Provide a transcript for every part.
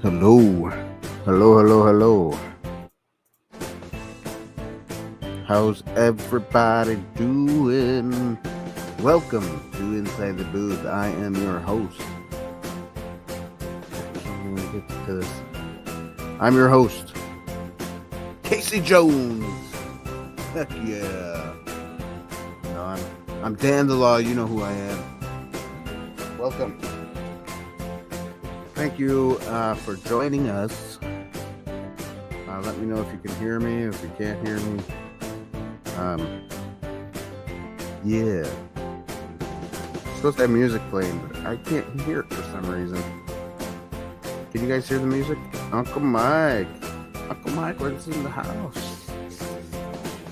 Hello. Hello. How's everybody doing? Welcome to Inside the Booth. I am your host. I'm gonna get to this. I'm your host, Casey Jones. Heck yeah. No, I'm Dan the Law. You know who I am. Welcome. Thank you for joining us. Let me know if you can hear me, if you can't hear me. Yeah. I'm supposed to have music playing, but I can't hear it for some reason. Can you guys hear the music? Uncle Mike was in the house.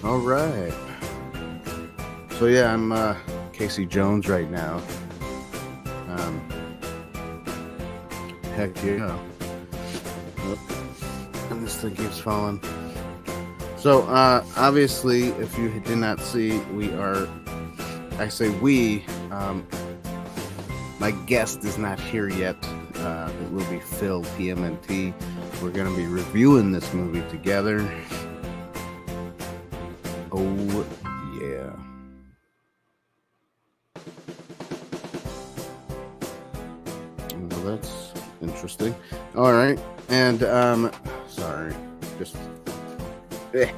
All right. So yeah, I'm Casey Jones right now. Heck yeah. And this thing keeps falling. So, obviously, if you did not see, I say we, my guest is not here yet. It will be Phil, TMNT. We're going to be reviewing this movie together. Oh, yeah. Well, that's interesting. All right. And, sorry. Just... You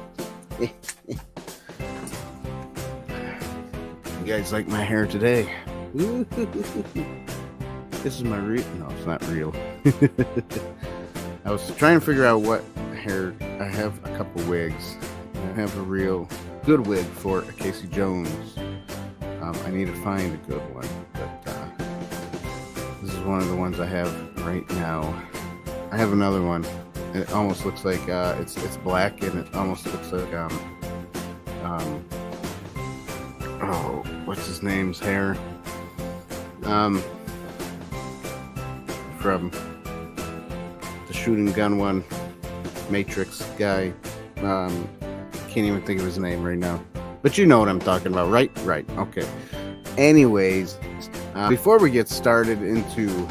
guys like my hair today? This is my real... No, it's not real. I was trying to figure out what hair... I have a couple wigs. I have a real good wig for a Casey Jones. I need to find a good one. But this is one of the ones I have right now. I have another one. It almost looks like it's black, and it almost looks like what's his name's hair? From the shooting gun one, Matrix guy. Can't even think of his name right now, but you know what I'm talking about, right? Right. Okay. Anyways, before we get started into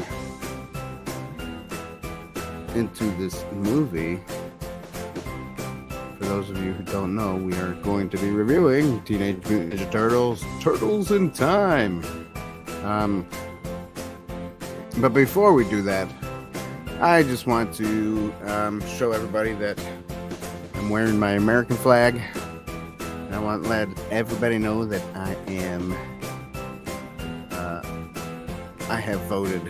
this movie, for those of you who don't know, we are going to be reviewing Teenage Mutant Ninja Turtles, Turtles in Time. But before we do that, I just want to show everybody that I'm wearing my American flag. And I want to let everybody know that I have voted.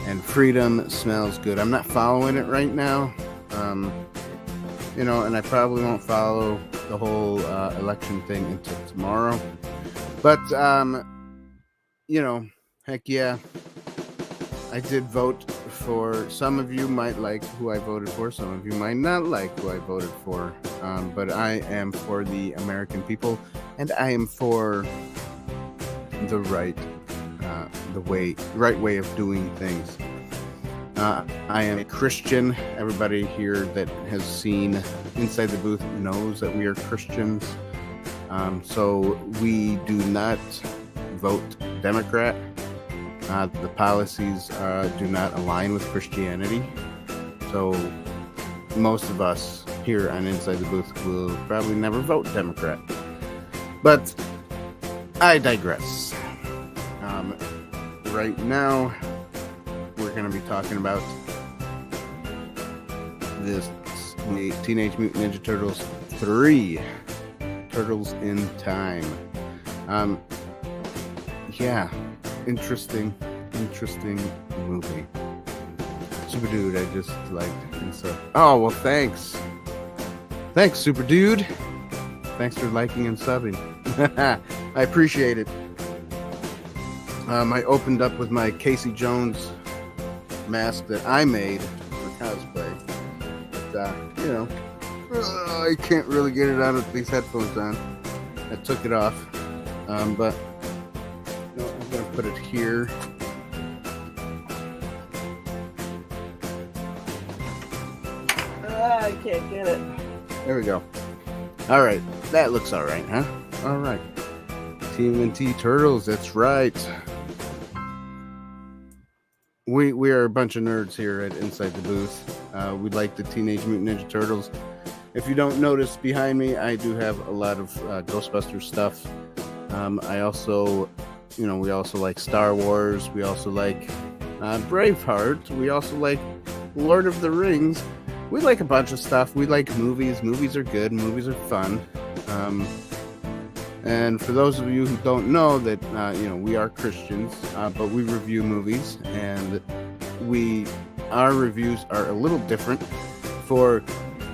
And freedom smells good. I'm not following it right now. And I probably won't follow the whole election thing until tomorrow. But, heck yeah. I did vote for... Some of you might like who I voted for. Some of you might not like who I voted for. But I am for the American people. And I am for the right way of doing things. I am a Christian. Everybody here that has seen Inside the Booth knows that we are Christians. So we do not vote Democrat. The policies do not align with Christianity. So most of us here on Inside the Booth will probably never vote Democrat. But I digress. Right now, we're going to be talking about this Teenage Mutant Ninja Turtles 3, Turtles in Time. Yeah, interesting movie. Super Dude, I just liked and stuff. Oh, well, thanks, Super Dude. Thanks for liking and subbing. I appreciate it. I opened up with my Casey Jones mask that I made for cosplay. But, I can't really get it out with these headphones on. I took it off. But I'm going to put it here. I can't get it. There we go. All right. That looks all right, huh? All right. TMNT Turtles, that's right. we are a bunch of nerds here at Inside the Booth. We like the Teenage Mutant Ninja Turtles. If you don't notice behind me, I do have a lot of Ghostbusters stuff. I also, we also like Star Wars. We also like Braveheart. We also like Lord of the Rings. We like a bunch of stuff. We like movies. Movies are good. Movies are fun. And for those of you who don't know that, we are Christians, but we review movies, and our reviews are a little different. For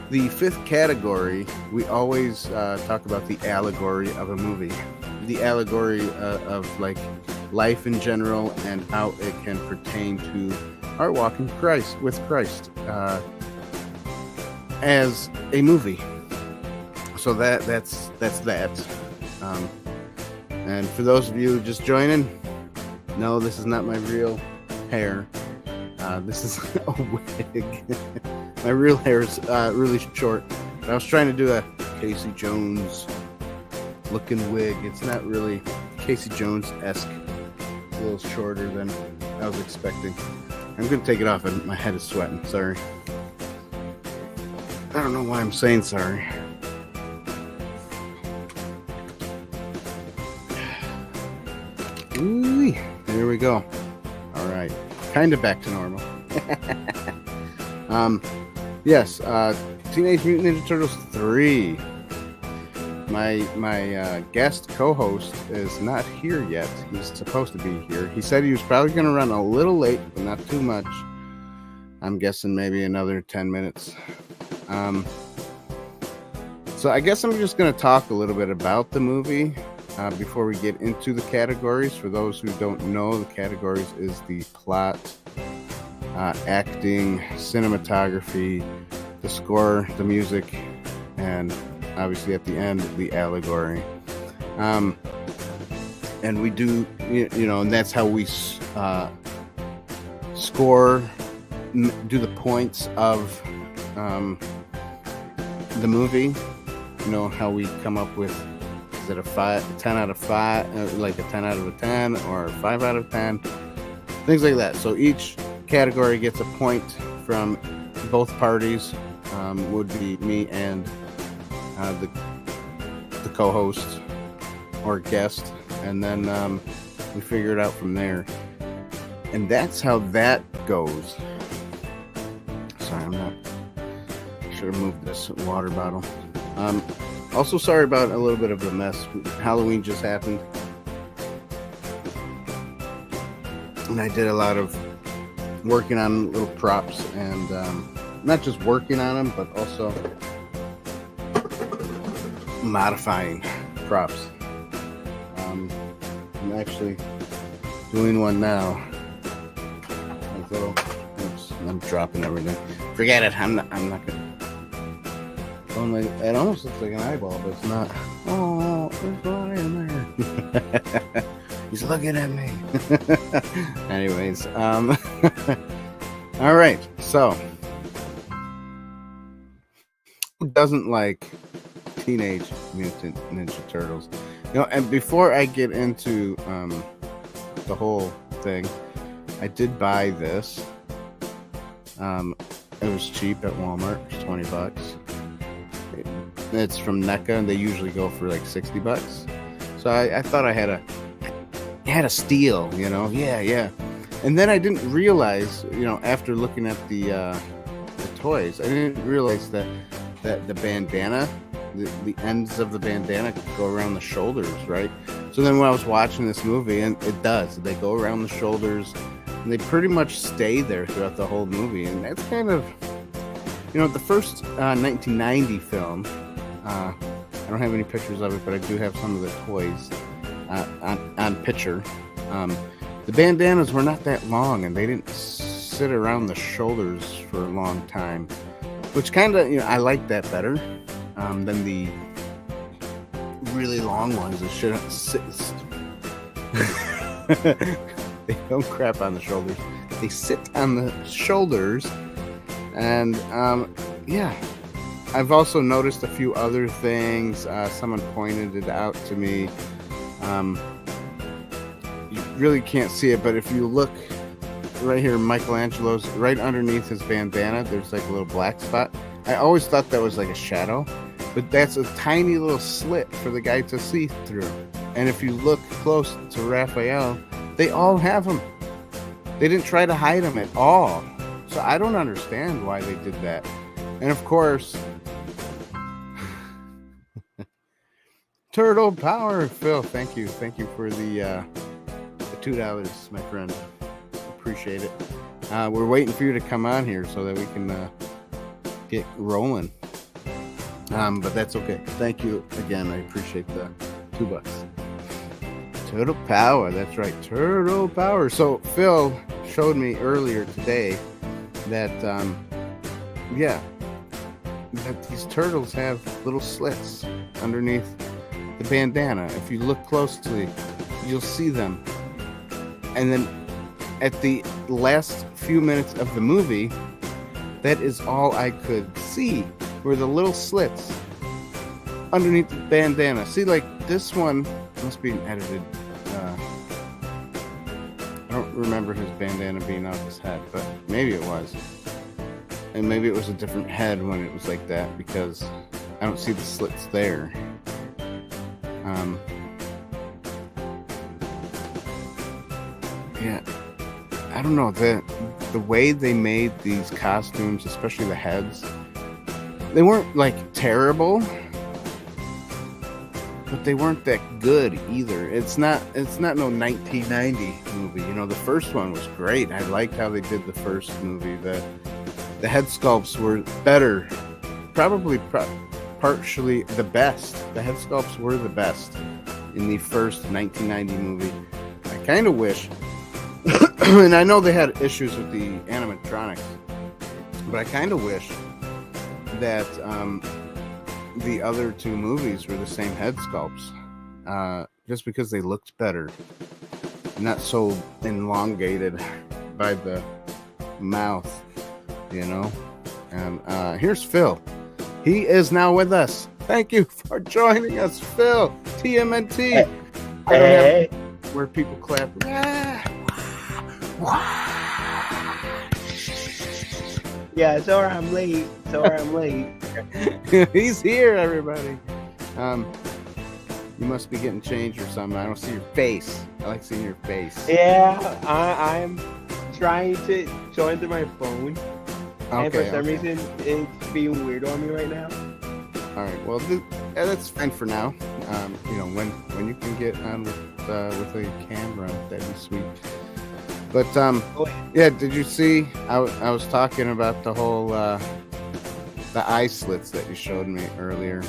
the fifth category, we always talk about the allegory of a movie, the allegory of like life in general and how it can pertain to our walk in Christ with Christ as a movie. So that's that. And for those of you just joining, no, this is not my real hair. This is a wig. My real hair is really short. I was trying to do a Casey Jones looking wig. It's not really Casey Jones-esque. It's a little shorter than I was expecting. I'm going to take it off, and my head is sweating. Sorry. I don't know why I'm saying sorry. Ooh, there we go. All right. Kind of back to normal. Yes, Teenage Mutant Ninja Turtles 3. My guest co-host is not here yet. He's supposed to be here. He said he was probably going to run a little late, but not too much. I'm guessing maybe another 10 minutes. So I guess I'm just going to talk a little bit about the movie before we get into the categories. For those who don't know, the categories is the plot, acting, cinematography, the score, the music, and obviously at the end, the allegory. And we do, and that's how we score, do the points of the movie. How we come up with, is it a 10 out of 5, like a 10 out of a 10 or a 5 out of 10, things like that. So each category gets a point from both parties, would be me and the co-host or guest, and then we figure it out from there. And that's how that goes. Sorry, I should have moved this water bottle. Also sorry about a little bit of a mess. Halloween just happened, and I did a lot of working on little props, and not just working on them, but also modifying props. I'm actually doing one now. Oops, I'm dropping everything. Forget it. I'm not gonna. It almost looks like an eyeball, but it's not. Oh, there's one in there. He's looking at me. Anyways, all right. So, who doesn't like Teenage Mutant Ninja Turtles? And before I get into the whole thing, I did buy this. It was cheap at Walmart, $20. It's from NECA, and they usually go for like $60. So I thought I had a steal, yeah. And then I didn't realize, after looking at the toys, I didn't realize that the bandana, the ends of the bandana go around the shoulders, right? So then when I was watching this movie, and it does, they go around the shoulders, and they pretty much stay there throughout the whole movie. And that's kind of, the first 1990 film, I don't have any pictures of it, but I do have some of the toys on picture. The bandanas were not that long, and they didn't sit around the shoulders for a long time, which kind of, I like that better than the really long ones that shouldn't sit. They don't crap on the shoulders. They sit on the shoulders, and yeah. I've also noticed a few other things. Someone pointed it out to me. You really can't see it, but if you look right here, Michelangelo's right underneath his bandana. There's like a little black spot. I always thought that was like a shadow, but that's a tiny little slit for the guy to see through. And if you look close to Raphael, they all have them. They didn't try to hide them at all. So I don't understand why they did that. And of course, Turtle Power, Phil. Thank you for the $2, my friend. Appreciate it. We're waiting for you to come on here so that we can get rolling. But that's okay. Thank you again. I appreciate the $2. Turtle Power. That's right. Turtle Power. So Phil showed me earlier today that that these turtles have little slits underneath the bandana. If you look closely, you'll see them. And then at the last few minutes of the movie, that is all I could see were the little slits underneath the bandana. See, like this one must be edited. I don't remember his bandana being off his head, but maybe it was. And maybe it was a different head when it was like that, because I don't see the slits there. Yeah, I don't know, the way they made these costumes, especially the heads, they weren't like terrible, but they weren't that good either. It's not no 1990 movie. You know, the first one was great. I liked how they did the first movie. The head sculpts were better, probably partially the best. The head sculpts were the best in the first 1990 movie. I kind of wish, and I know they had issues with the animatronics, but I kind of wish that the other two movies were the same head sculpts, just because they looked better, not so elongated by the mouth, you know. And here's Phil. He is now with us. Thank you for joining us, Phil. TMNT. Hey. Where people clap. Yeah, sorry I'm late. He's here, everybody. You must be getting changed or something. I don't see your face. I like seeing your face. Yeah, I'm trying to join through my phone. And for some reason, it's being weird on me right now. All right. Well, that's fine for now. You know, when you can get on with a camera, that'd be sweet. But yeah. Did you see? I was talking about the whole the eye slits that you showed me earlier.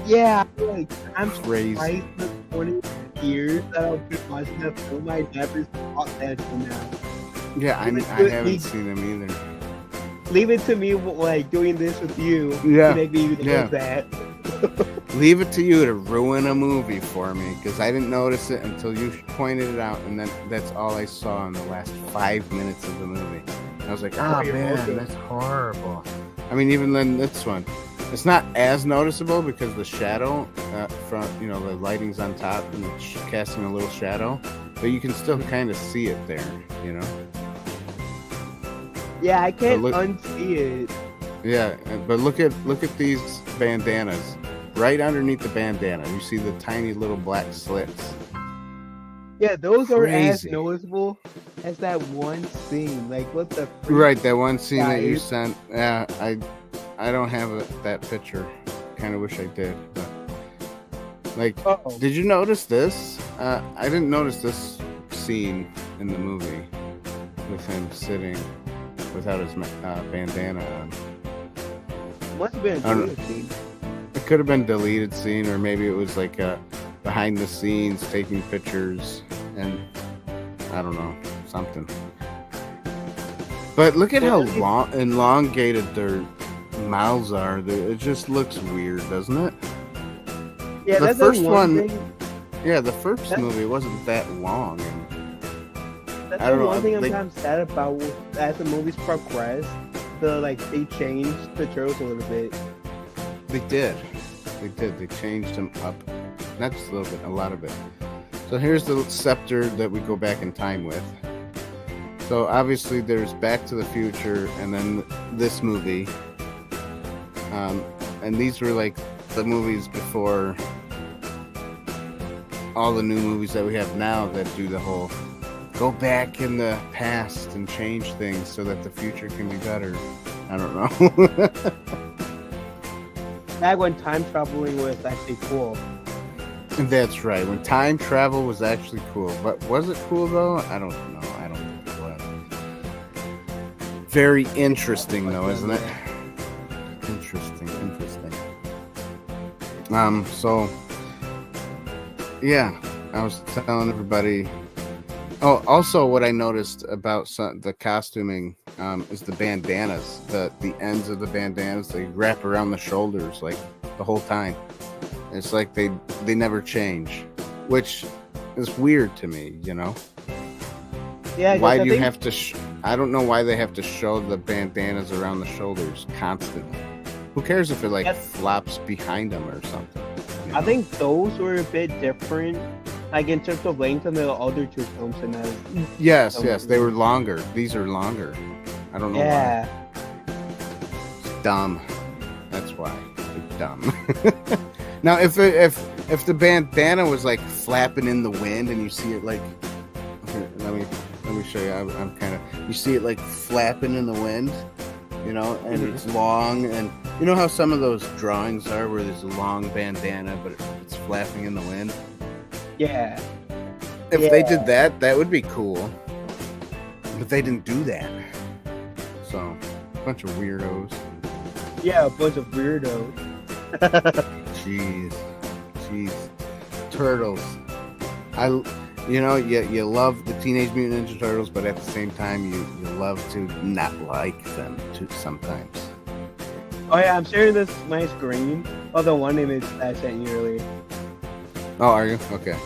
Yeah, like I'm crazy. Surprised the 20 years that I've been watching that film, I never saw that till now. Yeah, I haven't seen them either. Leave it to me, like doing this with you. Yeah, to make me know that. Leave it to you to ruin a movie for me, because I didn't notice it until you pointed it out, and then that's all I saw in the last 5 minutes of the movie. I was like, oh man, that's horrible. I mean, even then, this one, it's not as noticeable because the shadow from, you know, the lighting's on top and it's casting a little shadow, but you can still kind of see it there, you know. Yeah, I can't unsee it. Yeah, but look at these bandanas. Right underneath the bandana, you see the tiny little black slits. Yeah, those are as noticeable as that one scene. Like, what the? Right, that one scene that you sent. Yeah, I don't have that picture. Kind of wish I did. But, like, did you notice this? I didn't notice this scene in the movie with him sitting without his bandana on. Must have been a deleted scene. It could have been a deleted scene, or maybe it was like behind the scenes taking pictures, and I don't know, something. But look at how elongated their mouths are. It just looks weird, doesn't it? Yeah, the first one. Thing. Yeah, the first movie wasn't that long. And that's the one thing I'm kind of sad about. As the movies progress, they changed the turtles a little bit. They did. They changed them up. Not just a little bit, a lot of it. So here's the scepter that we go back in time with. So obviously there's Back to the Future and then this movie. And these were like the movies before all the new movies that we have now that do the whole go back in the past and change things so that the future can be better. I don't know. Back when time traveling was actually cool. That's right. When time travel was actually cool. But was it cool though? I don't know. I don't think it was. Very interesting though, isn't it? Interesting. So yeah, I was telling everybody. Oh, also what I noticed about the costuming is the bandanas. The ends of the bandanas, they wrap around the shoulders like the whole time. It's like they never change, which is weird to me, you know? Yeah. Why do you have to... I don't know why they have to show the bandanas around the shoulders constantly. Who cares if it like flops behind them or something? You know? I think those were a bit different, like in terms of length than the other two films. And yes, they were longer. These are longer. I don't know why. It's dumb. That's why. It's dumb. Now, if the bandana was like flapping in the wind and you see it like, here, let me show you. I'm kind of, you see it like flapping in the wind, you know, and it's long, and you know how some of those drawings are where there's a long bandana but it's flapping in the wind. Yeah. If they did that, that would be cool. But they didn't do that. So, a bunch of weirdos. Yeah, a bunch of weirdos. Jeez. Turtles. You love the Teenage Mutant Ninja Turtles, but at the same time, you love to not like them too sometimes. Oh yeah, I'm sharing this my screen of the one image I sent you earlier. Oh, are you? Okay.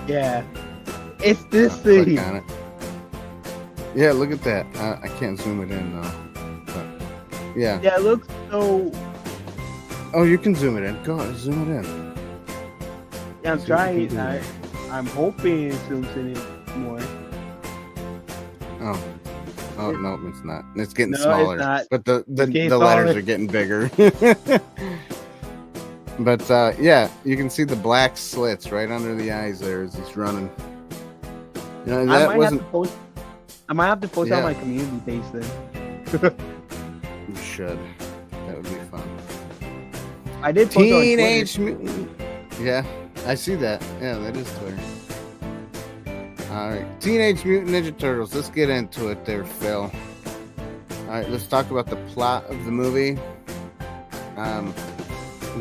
Yeah. It's this thing. Click on it. Yeah, look at that. I can't zoom it in though. But, yeah. Yeah, it looks so... Oh, you can zoom it in. Go on, zoom it in. Yeah, I'm trying. I'm hoping it zooms in more. Oh no, it's not. It's getting smaller. It's not. But the letters are getting bigger. But yeah, you can see the black slits right under the eyes there as he's running. You know, that I might have to post on my community page then. You should. That would be fun. I did post Teenage Mutant. Yeah, I see that. Yeah, that is Twitter. All right, Teenage Mutant Ninja Turtles. Let's get into it there, Phil. All right, let's talk about the plot of the movie.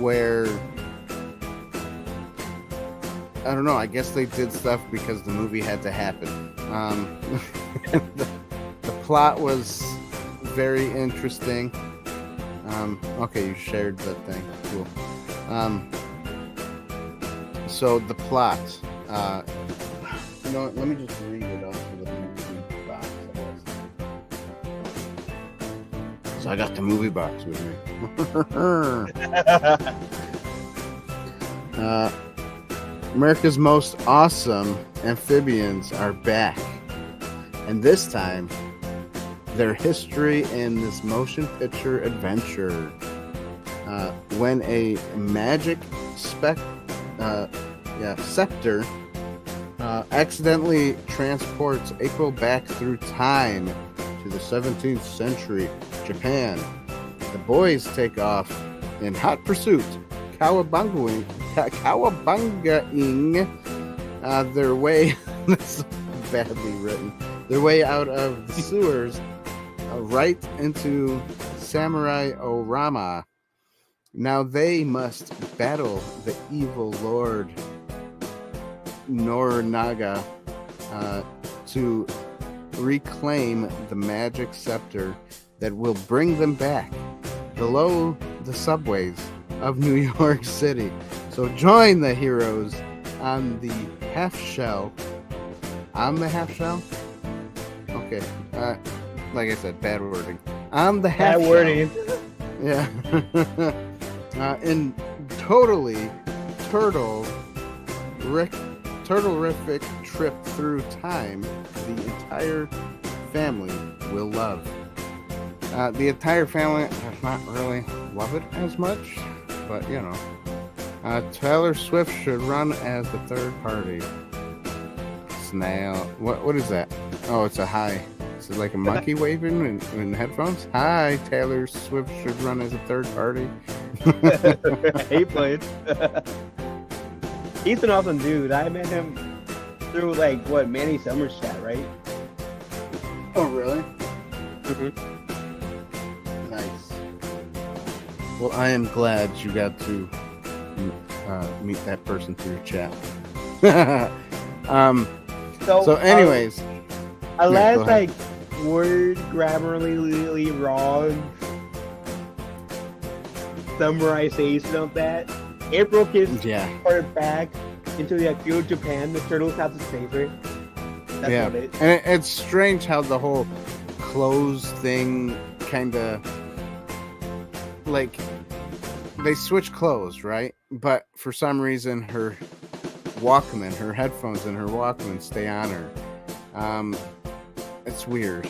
Where I don't know. I guess they did stuff because the movie had to happen. The plot was very interesting. Okay, you shared that thing. Cool. So the plot. Let me just read it off of the movie box. So I got the movie box with me. America's most awesome amphibians are back. And this time, their history in this motion picture adventure. When a magic scepter accidentally transports April back through time to the 17th century Japan, the boys take off in hot pursuit, cowabungaing their way. That's badly written. Their way out of the sewers, right into Samurai Orama. Now they must battle the evil Lord Norinaga to reclaim the magic scepter that will bring them back below the subways of New York City. So join the heroes on the half shell. On the half shell? Okay. Like I said, bad wording. On the half shell. Bad wording. Yeah. In totally turtle-rific trip through time, the entire family will love. The entire family does not really love it as much, but you know. Taylor Swift should run as the third party. Snail. What is that? Oh, it's a hi. Is it like a monkey waving in headphones? Hi, Taylor Swift should run as a third party. He played. He's an awesome dude. I met him through Manny Summers chat, right? Oh, really? Mm-hmm. Nice. Well, I am glad you got to meet that person through chat. So anyways, a last word grammarly wrong summarization of that. April gets part back into the feud Japan. The turtles have to save her. That's what it is. And it's strange how the whole clothes thing kind of they switch clothes, right? But for some reason, her headphones and her Walkman stay on her. It's weird.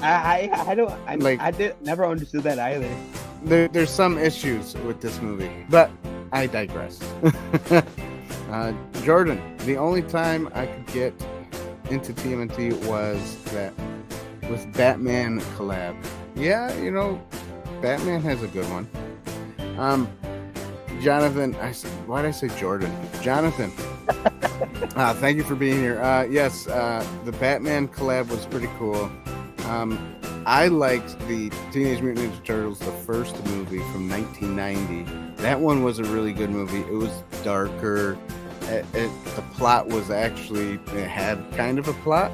I never understood that either. There's some issues with this movie, but I digress. Jordan, the only time I could get into TMNT was with Batman collab. Yeah, you know, Batman has a good one. Jonathan, why did I say Jordan? Jonathan, thank you for being here. Yes, the Batman collab was pretty cool. I liked the Teenage Mutant Ninja Turtles, the first movie from 1990. That one was a really good movie. It was darker. The plot was it had kind of a plot.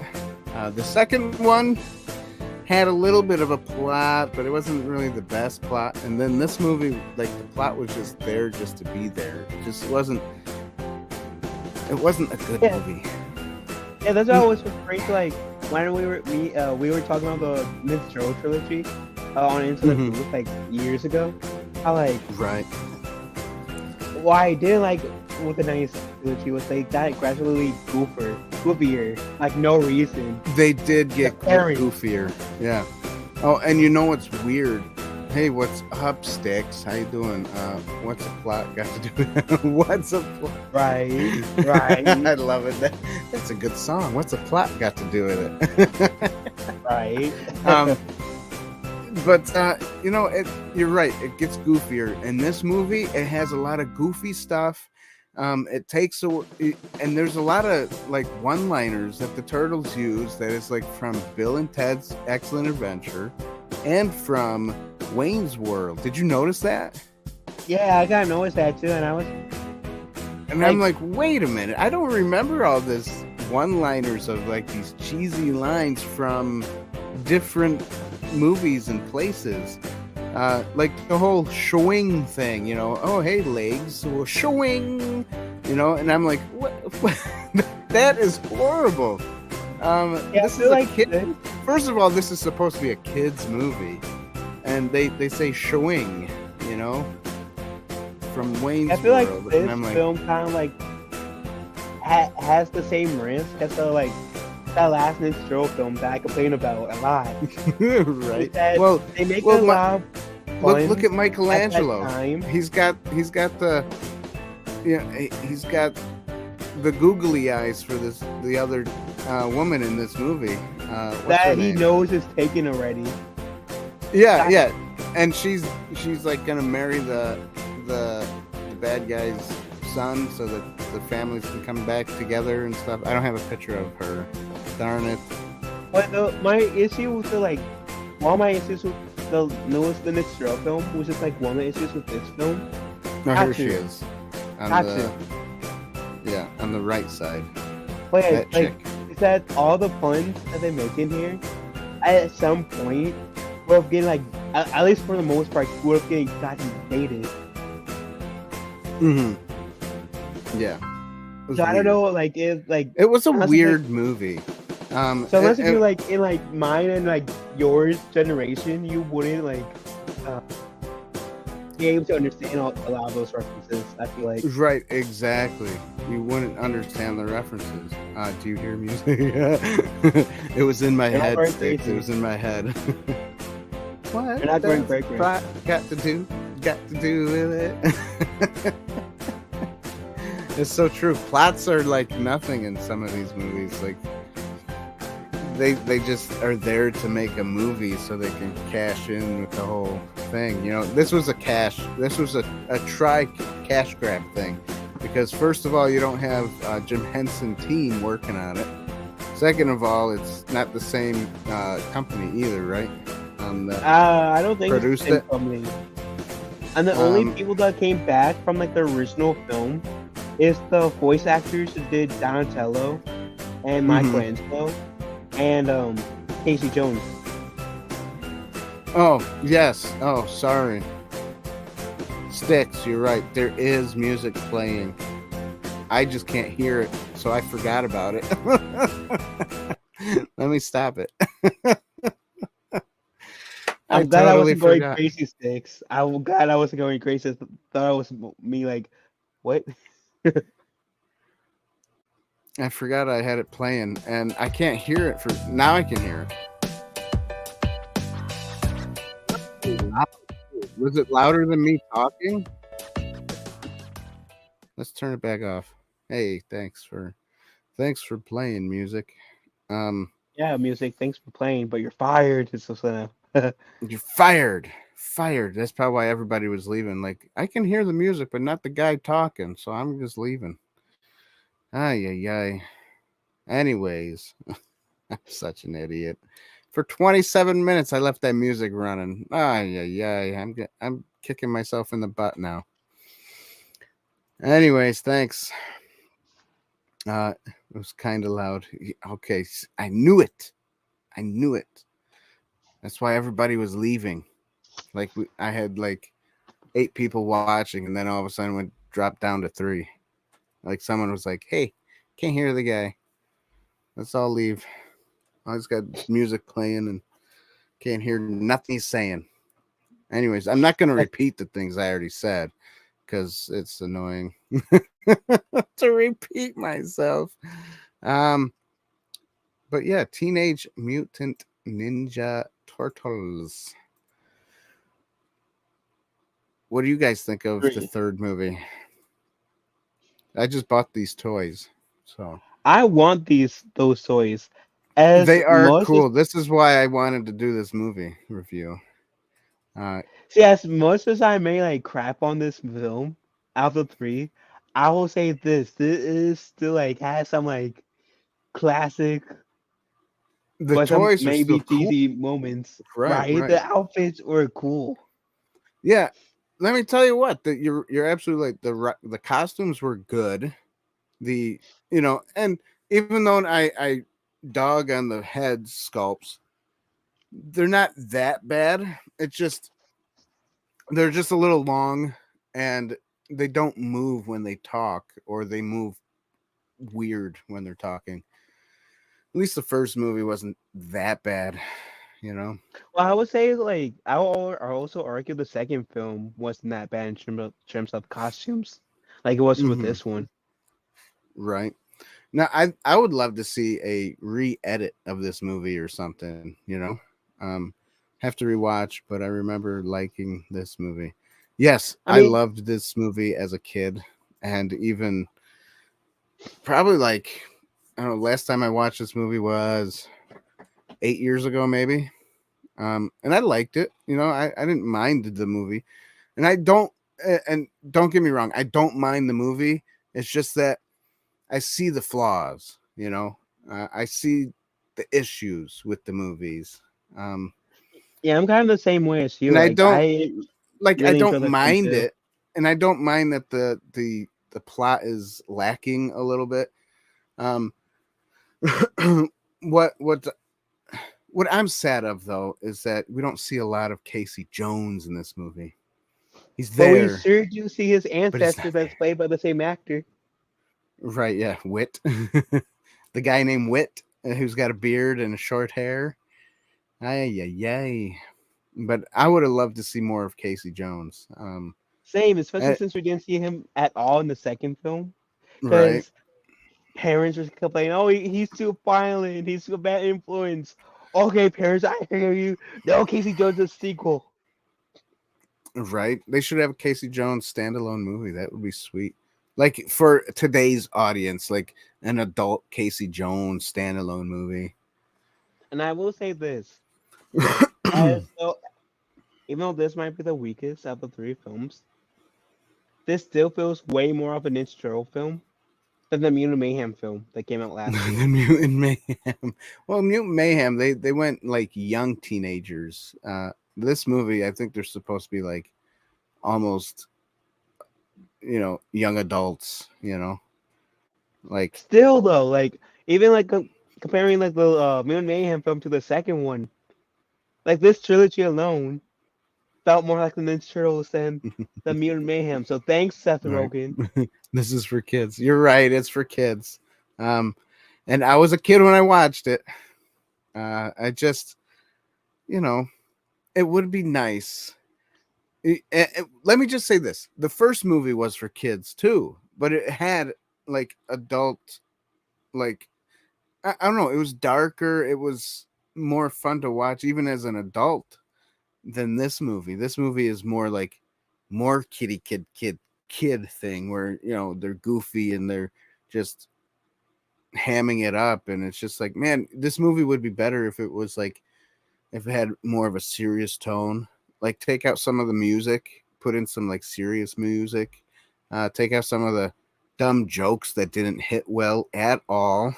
The second one had a little bit of a plot, but it wasn't really the best plot. And then this movie, the plot was just there just to be there. It wasn't a good movie. Yeah, that's why I was afraid when we were talking about the Ninja Turtle trilogy on Into the Booth years ago. Right. Why I didn't like with the 90s trilogy was that gradually goofier, no reason. They did get goofier. Yeah. Oh, and you know what's weird? Hey, what's up, Sticks? How you doing? What's a plot got to do with it? What's a plot? Right. I love it. That's a good song. What's a plot got to do with it? Right. But you're right. It gets goofier. In this movie, it has a lot of goofy stuff. It takes and there's a lot of one-liners that the Turtles use that is from Bill and Ted's Excellent Adventure and from Wayne's World. Did you notice that? Yeah, I got noticed that too, and I'm like, wait a minute, I don't remember all this one-liners of these cheesy lines from different movies and places. The whole showing thing, oh, hey, legs, well, showing, and I'm like, what? That is horrible. This is a kid. First of all, this is supposed to be a kid's movie, and they say showing, from Wayne's World. I feel this film kind of has the same risk as that last Ninja Turtle film that I complain about a lot. Right. Well, they make a lot of fun. Look at Michelangelo. He's got the googly eyes for the other woman in this movie. That he knows is taken already. Yeah, and she's gonna marry the bad guy's son so that the families can come back together and stuff. I don't have a picture of her. Darn it. But my issue with one of my issues with the newest Ninja Turtle film was just one of the issues with this film. No, here she is. On the right side. But is that all the puns that they make in here at some point would have getting at least for the most part would have gotten dated. Yeah. So I don't know, it was a weird movie. So unless you're in mine and yours generation, you wouldn't be able to understand a lot of those references. I feel like. Right, exactly. You wouldn't understand the references. Do you hear music? It was in my head, Sticks. It was in my head. What? You're not going break. Got to do with it. It's so true. Plots are like nothing in some of these movies. Like they just are there to make a movie so they can cash in with the whole thing. You know, this was a cash grab thing, because first of all, you don't have Jim Henson team working on it. Second of all, it's not the same company either, right? I don't think produced it's the same it. company. And the only people that came back from like the original film is the voice actors who did Donatello and Michelangelo and Casey Jones. Oh, yes. Oh, sorry. Sticks, you're right. There is music playing. I just can't hear it, so I forgot about it. Let me stop it. I'm glad I wasn't going crazy, Sticks. I'm glad I wasn't going crazy. Thought it was me like, what? I forgot I had it playing, and I can't hear it. Now I can hear it. Was it louder than me talking? Let's turn it back off. Hey, thanks for playing music. Yeah, music. Thanks for playing, but you're fired. You're fired. That's probably why everybody was leaving. Like, I can hear the music, but not the guy talking, so I'm just leaving. Ay. Anyways, I'm such an idiot. For 27 minutes, I left that music running. Ay. I'm kicking myself in the butt now. Anyways, thanks. It was kind of loud. Okay, I knew it. That's why everybody was leaving. Like I had like 8 people watching, and then all of a sudden dropped down to 3. Like someone was like, "Hey, can't hear the guy. Let's all leave. I just got music playing and can't hear nothing he's saying." Anyways, I'm not going to repeat the things I already said because it's annoying to repeat myself. But yeah, Teenage Mutant Ninja Turtles. What do you guys think of the third movie? I just bought these toys, so I want those toys. They are cool. This is why I wanted to do this movie review. See, as much as I may like crap on this film, out of the 3, I will say this is still like has some like classic. The toys are maybe still cheesy cool. Moments, right? The outfits were cool. Yeah, let me tell you what. You're absolutely right. The costumes were good. And even though I dog on the head sculpts, they're not that bad. It's just they're just a little long, and they don't move when they talk, or they move weird when they're talking. At least the first movie wasn't that bad, Well, I would say like I also argue the second film wasn't that bad in terms of costumes, like it was with this one. Right. Now, I would love to see a re-edit of this movie or something. Have to rewatch, but I remember liking this movie. Yes, I loved this movie as a kid, and even probably like I don't know. Last time I watched this movie was 8 years ago, maybe. And I liked it. I didn't mind the movie, and don't get me wrong, I don't mind the movie. It's just that I see the flaws. I see the issues with the movies. Yeah, I'm kind of the same way as you. And I don't I don't mind it, and I don't mind that the plot is lacking a little bit. What I'm sad of though is that we don't see a lot of Casey Jones in this movie. He's there. But we sure do see his ancestors that's played by the same actor. Right? Yeah, Whit, the guy named Whit, who's got a beard and short hair. Ay. but I would have loved to see more of Casey Jones. Same, especially eh, since we didn't see him at all in the second film. right, Because parents were complaining, oh, he's too violent, he's too bad influence. Okay, parents, I hear you. No, Casey Jones is sequel. right. They should have a Casey Jones standalone movie. That would be sweet. Like for today's audience, like an adult Casey Jones standalone movie. And I will say this, as though, even though this might be the weakest of the three films, this still feels way more of an intro film than the Mutant Mayhem film that came out last year. The Mutant Mayhem. Well, Mutant Mayhem, they went like young teenagers. This movie, I think they're supposed to be like almost, young adults. Like Still though, like even like comparing like the Mutant Mayhem film to the second one, like this trilogy alone felt more like the Ninja Turtles than the Mutant Mayhem. So thanks, Seth right. Rogen. This is for kids. You're right. It's for kids. And I was a kid when I watched it. I just, it would be nice. Let me just say this: the first movie was for kids too, but it had like adult, like I don't know. It was darker. It was more fun to watch, even as an adult, than this movie. This movie is more kitty kid thing where they're goofy and they're just hamming it up, and it's just like, man, this movie would be better if it was like if it had more of a serious tone. Like take out some of the music, put in some like serious music, take out some of the dumb jokes that didn't hit well at all.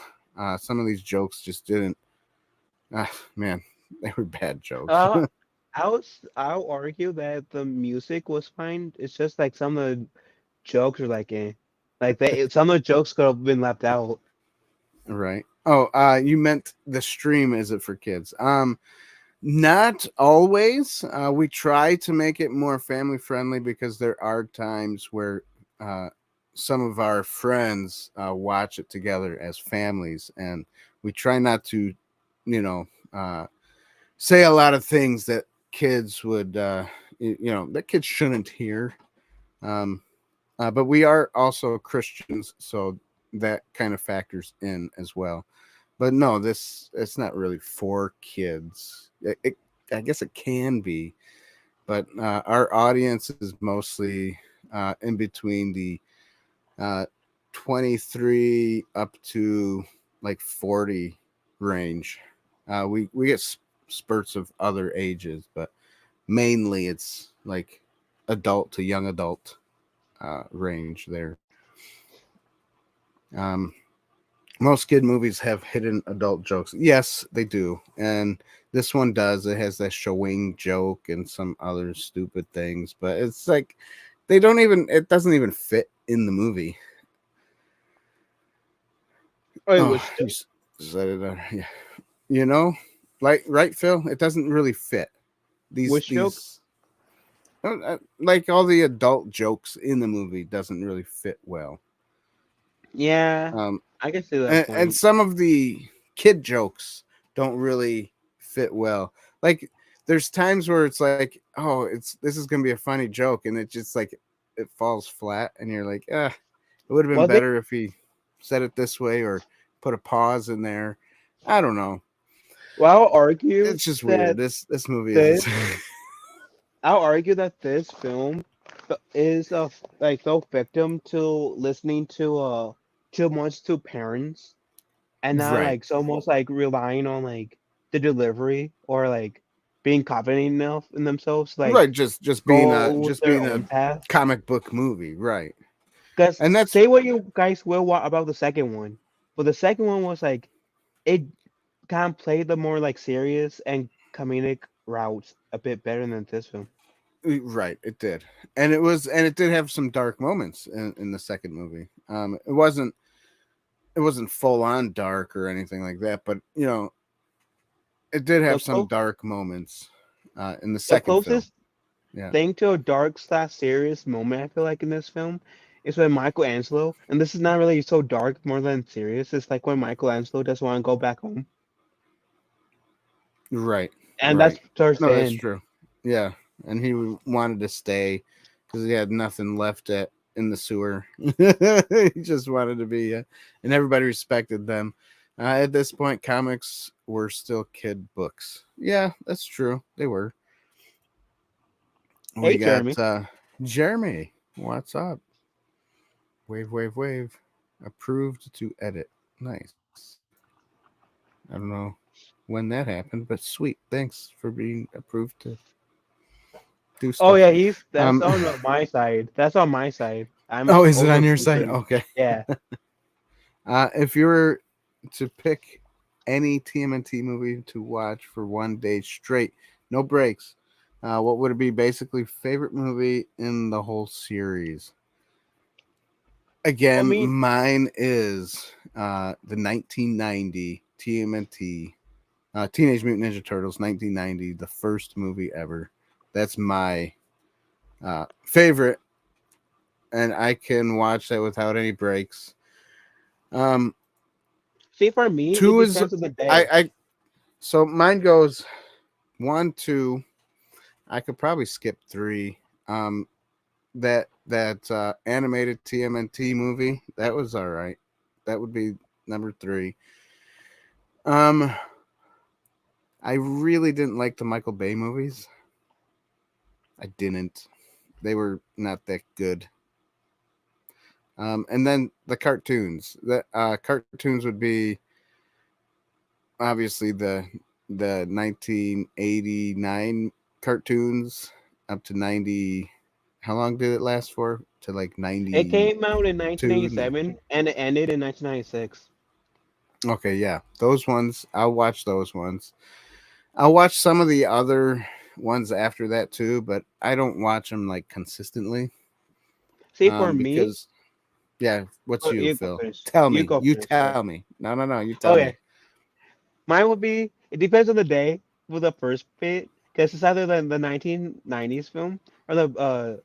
Some of these jokes just didn't. Man, they were bad jokes. I'll argue that the music was fine. It's just like some of the jokes are like some of the jokes could have been left out. Right. Oh, you meant the stream, is it for kids? Not always. We try to make it more family friendly because there are times where some of our friends watch it together as families, and we try not to, say a lot of things that kids would, that kids shouldn't hear. But we are also Christians, so that kind of factors in as well. But no, it's not really for kids. I guess it can be, but our audience is mostly in between the 23 up to like 40 range. We get spurts of other ages, but mainly it's like adult to young adult range there. Most kid movies have hidden adult jokes. Yes, they do. And this one does. It has that showing joke and some other stupid things, but it's like it doesn't even fit in the movie. Oh, You said it. Yeah. Right, Phil? It doesn't really fit. These like all the adult jokes in the movie doesn't really fit well. Yeah, I can see that point. And some of the kid jokes don't really fit well. Like there's times where it's like, oh, this is gonna be a funny joke, and it just like it falls flat, and you're like, it would have been better if he said it this way or put a pause in there. I don't know. Well, I'll argue it's just weird. This movie is. is. I'll argue that this film is fell victim to listening to too much to parents, and not Right. like so much like relying on like the delivery or like being confident enough in themselves, like right. Just being a comic book movie, right? Because And that's say what you guys will about the second one, but the second one was like it kind of played the more like serious and comedic routes a bit better than this film. right. It did, and it did have some dark moments in the second movie. It wasn't full on dark or anything like that, but it did have some dark moments in the second film. Thing to a dark / serious moment I feel like in this film is when Michelangelo, and this is not really so dark more than serious, it's like when Michelangelo doesn't want to go back home. Right. And right. that's towards the That's end. true. Yeah, and he wanted to stay because he had nothing left in the sewer. He just wanted to be, and everybody respected them. At this point, comics were still kid books. Yeah, that's true. They were. We Hey, got Jeremy. Jeremy. What's up? Wave, wave, wave. Approved to edit. Nice. I don't know when that happened, but sweet. Thanks for being approved to do Oh stuff. yeah, that's Um, on my side. That's on my side. I'm oh, is it also on your approved side? for. Okay. Yeah. If you were to pick any TMNT movie to watch for one day straight, no breaks, what would it be? Basically, favorite movie in the whole series. I Again, mean, mine is the 1990 TMNT Teenage Mutant Ninja Turtles 1990, the first movie ever. That's my favorite, and I can watch that without any breaks. Um, see, for me, it two is depends on the day. I so mine goes one, two. I could probably skip three. That animated TMNT movie, that was all right. That would be number three. Um, I really didn't like the Michael Bay movies. I didn't. They were not that good. And then the cartoons. The cartoons would be obviously the 1989 cartoons up to 90. How long did it last for? To like It 92. came out in 1987 and it ended in 1996. Okay, yeah. Those ones, I'll watch those ones. I'll watch some of the other ones after that too, but I don't watch them like consistently. See, for me, Because yeah, what's oh, you, you go Phil? first. Tell You me. go You first. tell Sorry. me. No. You tell Oh me. yeah, mine would be. It depends on the day for the first bit, because it's either the 1990s film or the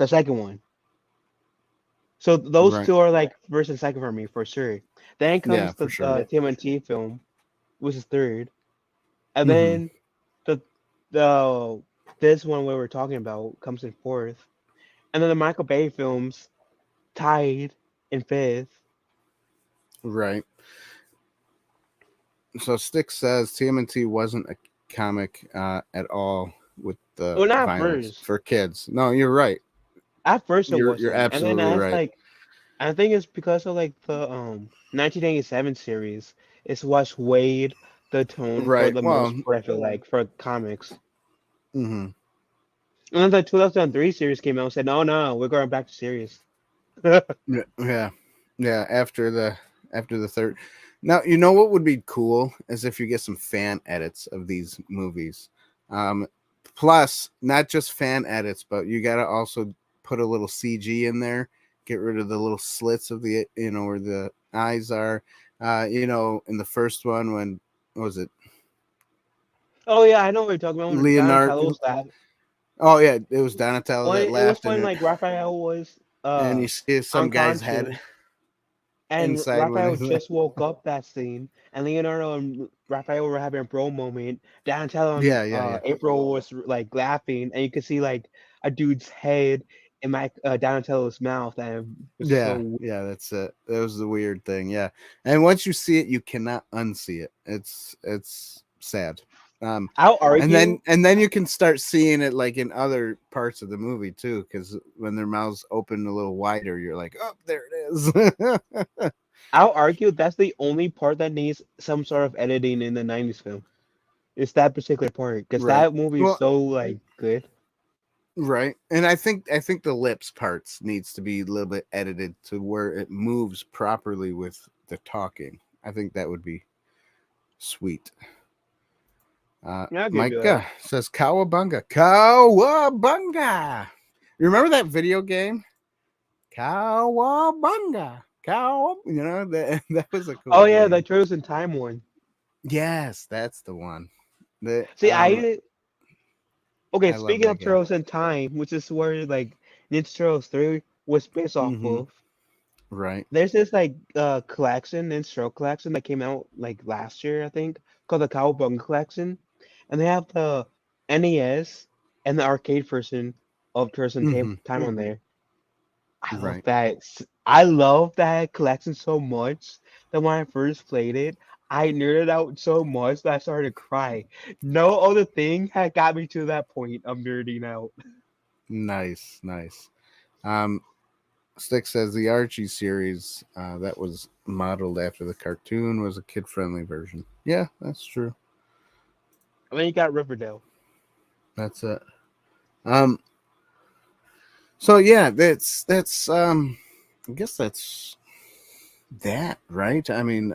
second one. So those Right. two are like first and second for me for sure. Then Yeah, comes for the sure. TMNT film, which is third, and Hmm. then the the this one we were talking about comes in fourth, and then the Michael Bay films tied in fifth. Right. So Stick says TMNT wasn't a comic at all with the Well, not violence first. for kids. No, you're right. At first it You're wasn't, and then absolutely as right. like I think it's because of like the 1987 series. It's what swayed the tone for Right. the Well, most part. I feel like for comics. hmm And then the 2003 series came out and said, "No, no, we're going back to series." yeah. Yeah, after the third. Now, you know what would be cool is if you get some fan edits of these movies. Um Plus, not just fan edits, but you got to also put a little CG in there, get rid of the little slits of the where the eyes are. In the first one when what was it Oh yeah, I know what you're talking about. When Leonardo? Donatello's laugh. Oh yeah, it was Donatello When that it was laughed, when like Raphael was and you see some guy's head unconscious, and inside when Raphael he's like, just woke up that scene, and Leonardo and Raphael were having a bro moment. Donatello and yeah. April was like laughing, and you could see like a dude's head in Donatello's mouth, and it was so. Yeah, that's it. That was the weird thing. Yeah, and once you see it, you cannot unsee it. It's sad. Um, I'll and argue. then you can start seeing it like in other parts of the movie too, because when their mouths open a little wider, you're like, oh, there it is. I'll argue that's the only part that needs some sort of editing in the '90s film. It's that particular part because Right. that movie is Well, so like good. right. And I think the lips parts needs to be a little bit edited to where it moves properly with the talking. I think that would be sweet. Yeah, I'll give you that. Micah says Cowabunga. Cowabunga. You remember that video game? Cowabunga. That that was a Oh cool yeah, the game. Turtles in Time one. Yes, that's the one. The See, okay. I love Speaking that of game. Turtles in Time, which is where like Ninja Turtles 3 was based off Mm-hmm. of. Right. There's this like collection, Ninja Turtle collection that came out like last year, I think, called the Cowabunga collection. and they have the NES and the arcade version of Turtles in Hmm. Time on there. I love Right. that. I love that collection so much that when I first played it, I nerded out so much that I started to cry. No other thing had got me to that point of nerding out. Nice, nice. Um, Stick says the Archie series that was modeled after the cartoon was a kid-friendly version. Yeah, that's true. And then you got Riverdale. That's it. Um, so yeah, that's I guess that's that, right? I mean,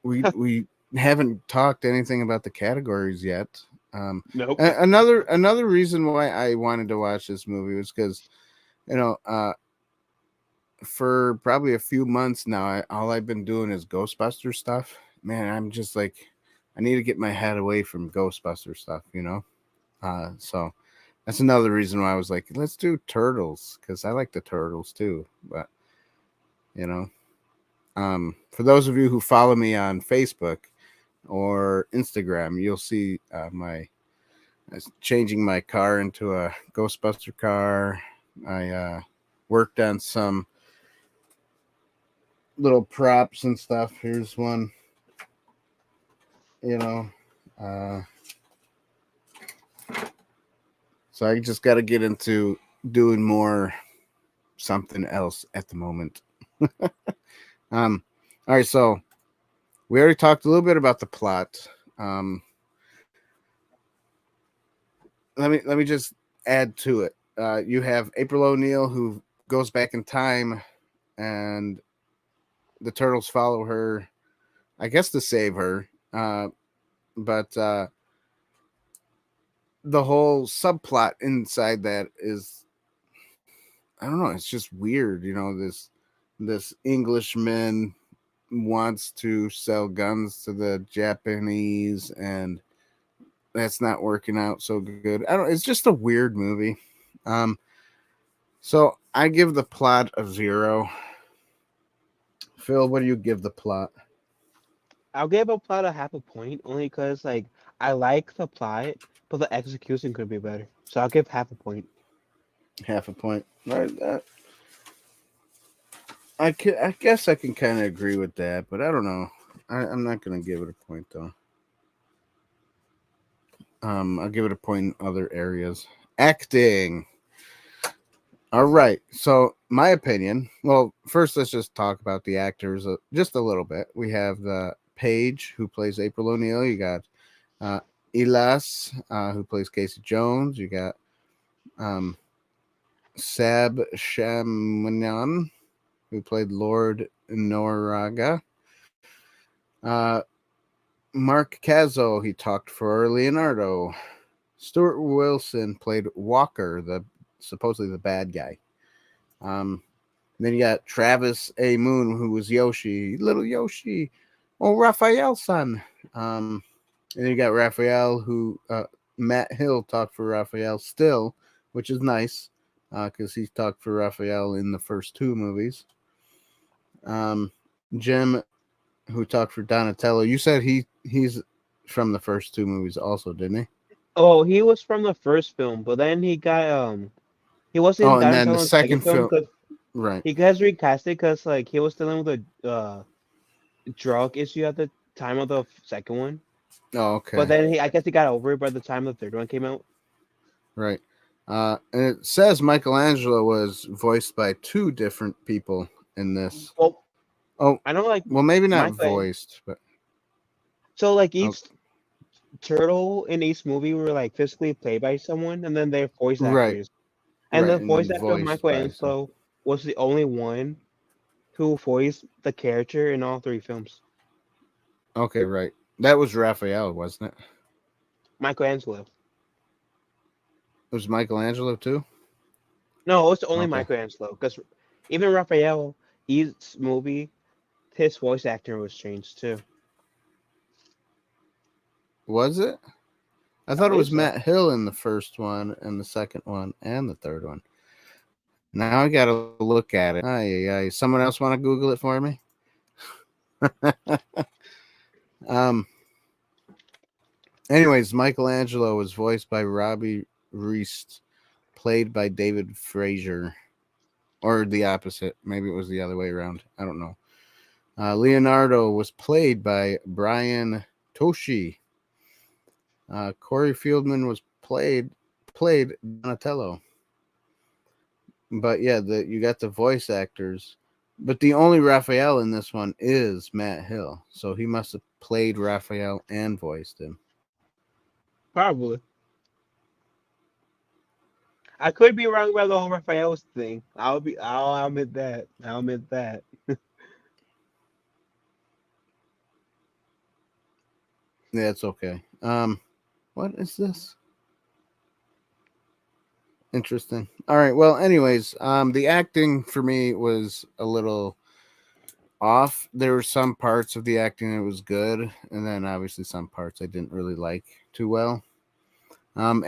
we haven't talked anything about the categories yet. Um, Nope. another reason why I wanted to watch this movie was because you know for probably a few months now, all I've been doing is Ghostbuster stuff. Man, I'm just like, I need to get my head away from Ghostbuster stuff, you know? So that's another reason why I was like, let's do Turtles, because I like the Turtles too. But, you know, for those of you who follow me on Facebook or Instagram, you'll see changing my car into a Ghostbuster car. I worked on some little props and stuff. Here's one, you know. Uh, so I just got to get into doing more something else at the moment. um, all right, so we already talked a little bit about the plot. Let me just add to it. You have April O'Neil who goes back in time, and the turtles follow her, I guess, to save her. But the whole subplot inside that is, I don't know, it's just weird, you know, this Englishman wants to sell guns to the Japanese, and that's not working out so good. I don't, it's just a weird movie. um so I give the plot a 0. Phil, what do you give the plot? I'll give a plot a half a point only because like I like the plot, but the execution could be better. So I'll give half a point. Half a point. All right, I guess I can kind of agree with that, but I don't know. I'm not gonna give it a point though. I'll give it a point in other areas. Acting. All right. So my opinion. Well, first let's just talk about the actors just a little bit. We have the Paige who plays April O'Neil. You got uh, Elas who plays Casey Jones. You got um, Sab Shamanan who played Lord Noraga. Uh, Mark Cazzo, he talked for Leonardo. Stuart Wilson played Walker, the supposedly the bad guy. Then you got Travis A. Moon, who was Yoshi, little Yoshi. Oh, Raphael's son. And then you got Raphael, who Matt Hill talked for Raphael still, which is nice because he talked for Raphael in the first 2 movies. Jim, who talked for Donatello, you said he's from the first 2 movies also, didn't he? Oh, he was from the first film, but then he got he wasn't Oh, in and then the Donatello's second second film film, because right? he gets recasted because like he was dealing with a drug issue at the time of the second one. Oh, But okay, then I guess he got over it by the time the third one came out. right. And it says Michelangelo was voiced by 2 different people in this. Well, Oh, I know like well, maybe not Michael. voiced, but So like oh, each turtle in each movie were like physically played by someone, and then they're voice right, actors. And right, the and voice then actor of voiced by some. Michelangelo was the only one who voiced the character in all 3 films. Okay, right. That was Raphael, wasn't it? Michelangelo. It was Michelangelo too. No, it's only Okay, Michelangelo because even Raphael, each movie, his voice actor was changed too. was it? I I thought it believe was so. Matt Hill in the first one, and the second one, and the third one. Now I gotta look at it. Someone else want to Google it for me? um, Anyways, Michelangelo was voiced by Robbie Reist, played by David Fraser, or the opposite. Maybe it was the other way around. I don't know. Leonardo was played by Brian Toshi. Corey Fieldman was played Donatello. But yeah, you got the voice actors. But the only Raphael in this one is Matt Hill. So he must have played Raphael and voiced him. Probably. I could be wrong about the whole Raphael's thing. I'll admit that. I'll admit that. Yeah, it's okay. What is this? Interesting. All right. Well, anyways, the acting for me was a little off. There were some parts of the acting that was good, and then obviously some parts I didn't really like too well. And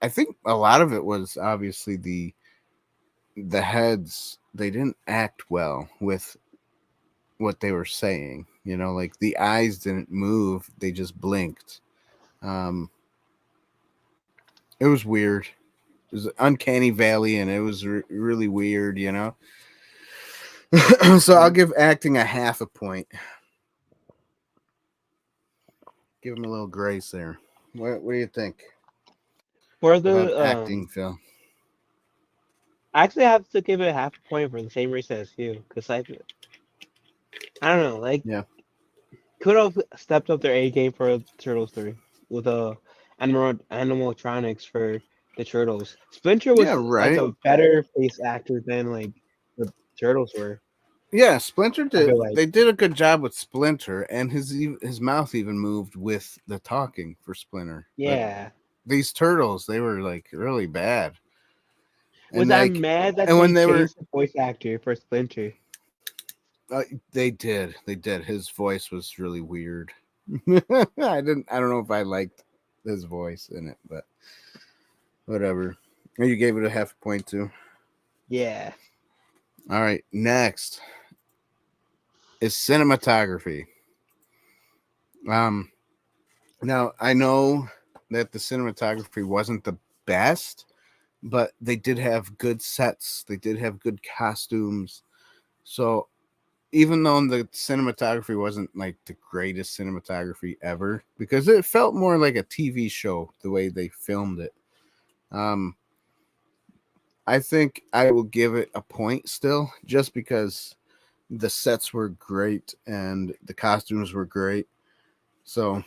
I think a lot of it was obviously the heads. They didn't act well with what they were saying. You know, like the eyes didn't move; they just blinked. Um, it was weird. It was uncanny valley, and it was really weird. You know. So I'll give acting a half a point. Give him a little grace there. What do you think For about the acting, Phil? I actually have to give it half a point for the same reason as you, because I don't know, like Yeah. could have stepped up their A game for Turtles 3 with animatronics for the Turtles. Splinter Yeah, was like right. a better face actor than like the Turtles were. Yeah, Splinter I did. feel like. They did a good job with Splinter, and his mouth even moved with the talking for Splinter. But Yeah. these turtles, they were like really bad, and Was I'm like, mad that and when they they were, changed the voice actor for Splinter. they did. His voice was really weird. I don't know if I liked his voice in it, but whatever. You gave it a half a point too. Yeah. All right, next is cinematography. Um, Now I know that the cinematography wasn't the best, but they did have good sets. They did have good costumes. So even though the cinematography wasn't like the greatest cinematography ever, because it felt more like a TV show the way they filmed it. Um, I think I will give it a point still, just because the sets were great and the costumes were great. So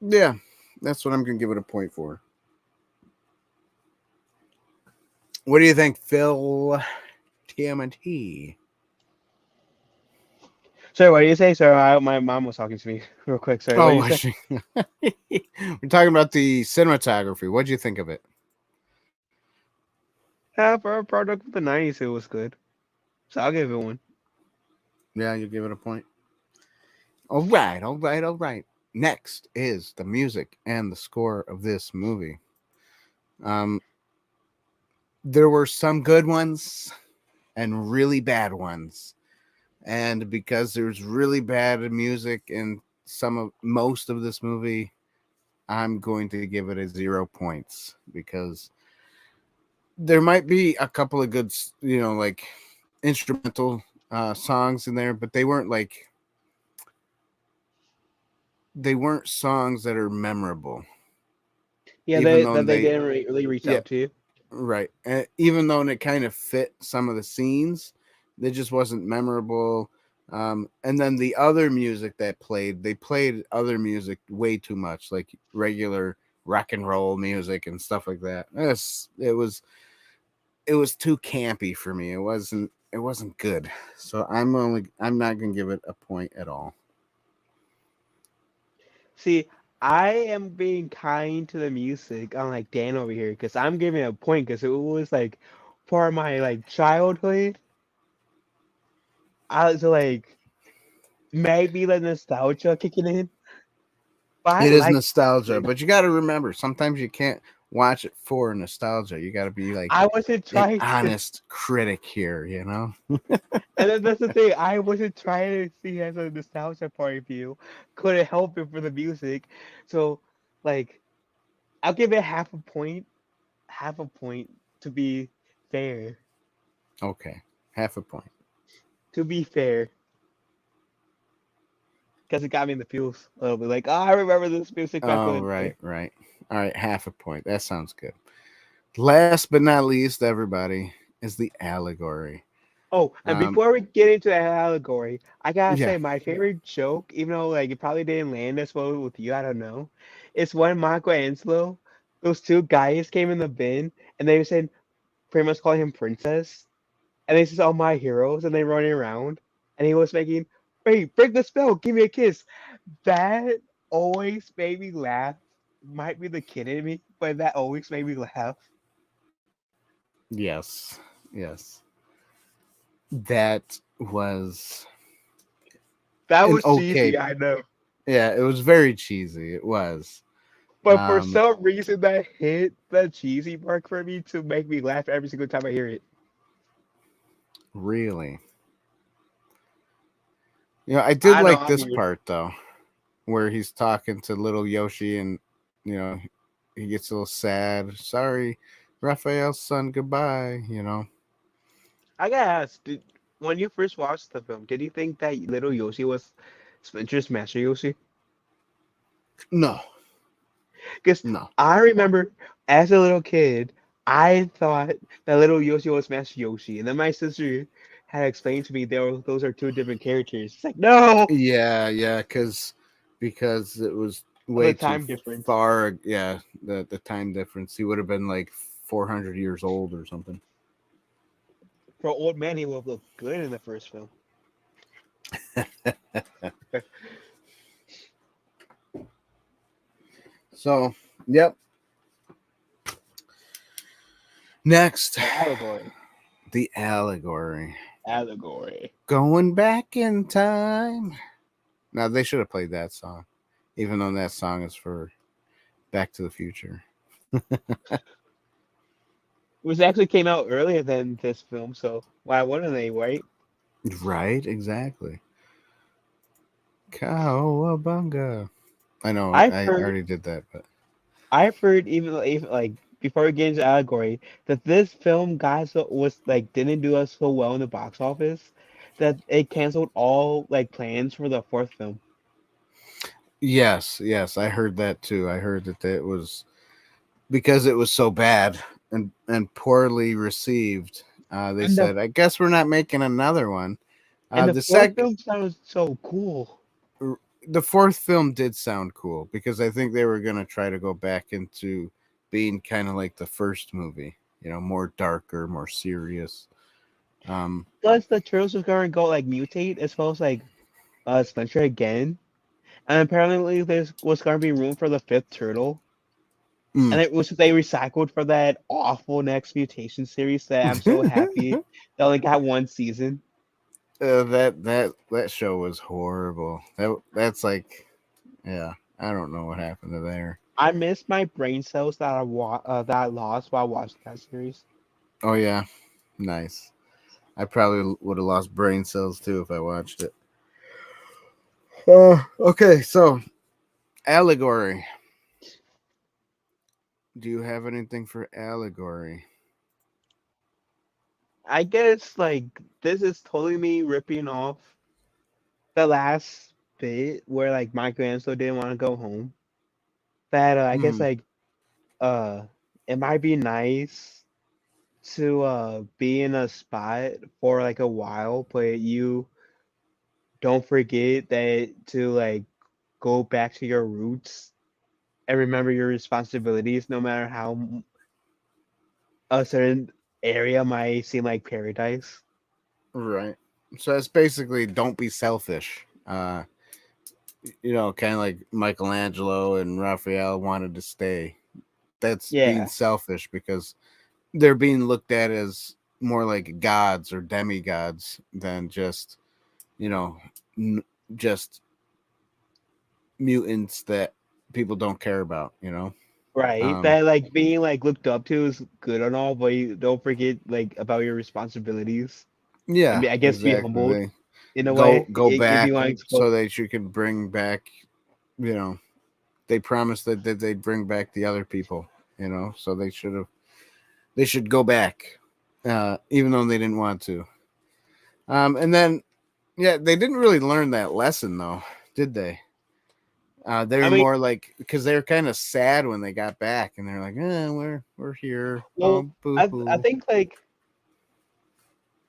yeah, that's what I'm gonna give it a point for. What do you think, Phil? TMNT. Sorry, what do you say? Sorry, my mom was talking to me real quick. Sorry, what do Oh, you was say? she? We're talking about the cinematography. What do you think of it? Yeah, for a product of the '90s, it was good. So I'll give it one. Yeah, you give it a point. All right, all right, all right. Next is the music and the score of this movie. Um, there were some good ones and really bad ones, and because there's really bad music in most of this movie, I'm going to give it a 0 points because there might be a couple of good, like instrumental songs in there, but they weren't songs that are memorable. Yeah, Even though they they, didn't really reach yeah, out to you. right. Even though it kind of fit some of the scenes, it just wasn't memorable. And then the other music that they played other music way too much, like regular rock and roll music and stuff like that. It was too campy for me. It wasn't good. So I'm not gonna give it a point at all. See, I am being kind to the music, unlike Dan over here, because I'm giving it a point because it was like part of my like childhood. I was like maybe the nostalgia kicking in, but I It is like nostalgia, it. but you got to remember sometimes you can't. watch it for nostalgia. You got to be like I wasn't an trying to, honest critic here, you know? and then that's the thing. I wasn't trying to see as a nostalgia point of view. Couldn't help it for the music. So, like, I'll give it half a point to be fair. Okay, half a point. To be fair, because it got me in the feels a little bit. Like, oh, I remember this music back Oh, when. right, right. All right, half a point. That sounds good. Last but not least, everybody, is the allegory. Oh, and Um, before we get into that allegory, I gotta yeah. say my favorite joke, even though like it probably didn't land as well with you, I don't know. It's when Marco Anselo, those two guys came in the bin and they said pretty much calling him princess, and they said all my heroes, and they running around, and he was making, wait, break the spell, give me a kiss. That always made me laugh. Might be the kid in me, but that always made me laugh. Yes. Yes. That was That an was okay. cheesy, I know. Yeah, it was very cheesy. It was. But for Um, some reason, that hit the cheesy mark for me to make me laugh every single time I hear it. really. I did I know like I'm this weird. part though, where he's talking to little Yoshi and you know, he gets a little sad. Sorry, Raphael's son, goodbye. I gotta ask, when you first watched the film, did you think that little Yoshi was Splinter's Master Yoshi? No, Because no. I remember as a little kid, I thought that little Yoshi was Master Yoshi, and then my sister had explained to me those are two different characters. It's like no, Yeah, yeah, because it was of the way too time difference. far. Yeah, the time difference. He would have been like 400 years old or something. For an old man, he would have looked good in the first film. So, yep. Next, Allegory. the allegory. Allegory. Going back in time. Now they should have played that song, even though that song is for Back to the Future. Which actually came out earlier than this film, so why wouldn't they, right? Right, exactly. Cowabunga. I know I've I heard, already did that, but I've heard even like before we get into allegory that this film was like didn't do us so well in the box office that it canceled all like plans for the fourth film. yes, yes, I heard that too. I heard that it was because it was so bad and poorly received. They And the said, "I guess we're not making another one." and the The fourth sec film sounds so cool. the fourth film did sound cool because I think they were gonna try to go back into being kind of like the first movie, more darker, more serious. Um, Plus the turtles was gonna go like mutate as well as like Splinter again. And apparently there was gonna be room for the fifth turtle. mm. And it was they recycled for that awful next mutation series that I'm so happy they only got one season. That show was horrible. That's like, yeah, I don't know what happened to there. I miss my brain cells that I lost while watching that series. Oh yeah, nice. I probably would have lost brain cells too if I watched it. Okay, so allegory. Do you have anything for allegory? I guess like this is totally me ripping off the last bit where like Michelangelo didn't want to go home. That I guess Hmm. like uh it might be nice to be in a spot for like a while, but you don't forget that to like go back to your roots and remember your responsibilities no matter how a certain area might seem like paradise. Right. So it's basically don't be selfish. Kind of like Michelangelo and Raphael wanted to stay. That's being Yeah. selfish because they're being looked at as more like gods or demigods than just, you know, n- just mutants that people don't care about. Right. Um, That like being like looked up to is good and all, but you don't forget like about your responsibilities. I yeah, mean, I guess be exactly. humbled They in a go way if you back want to explore. so that you can bring back. You know, they promised that they'd bring back the other people. You know, so they should have. They should go back, even though they didn't want to. And then, yeah, they didn't really learn that lesson though, did they? They I were mean, more like because they were kind of sad when they got back, and they're like, we're here. well, Oh, boo I hoo." think like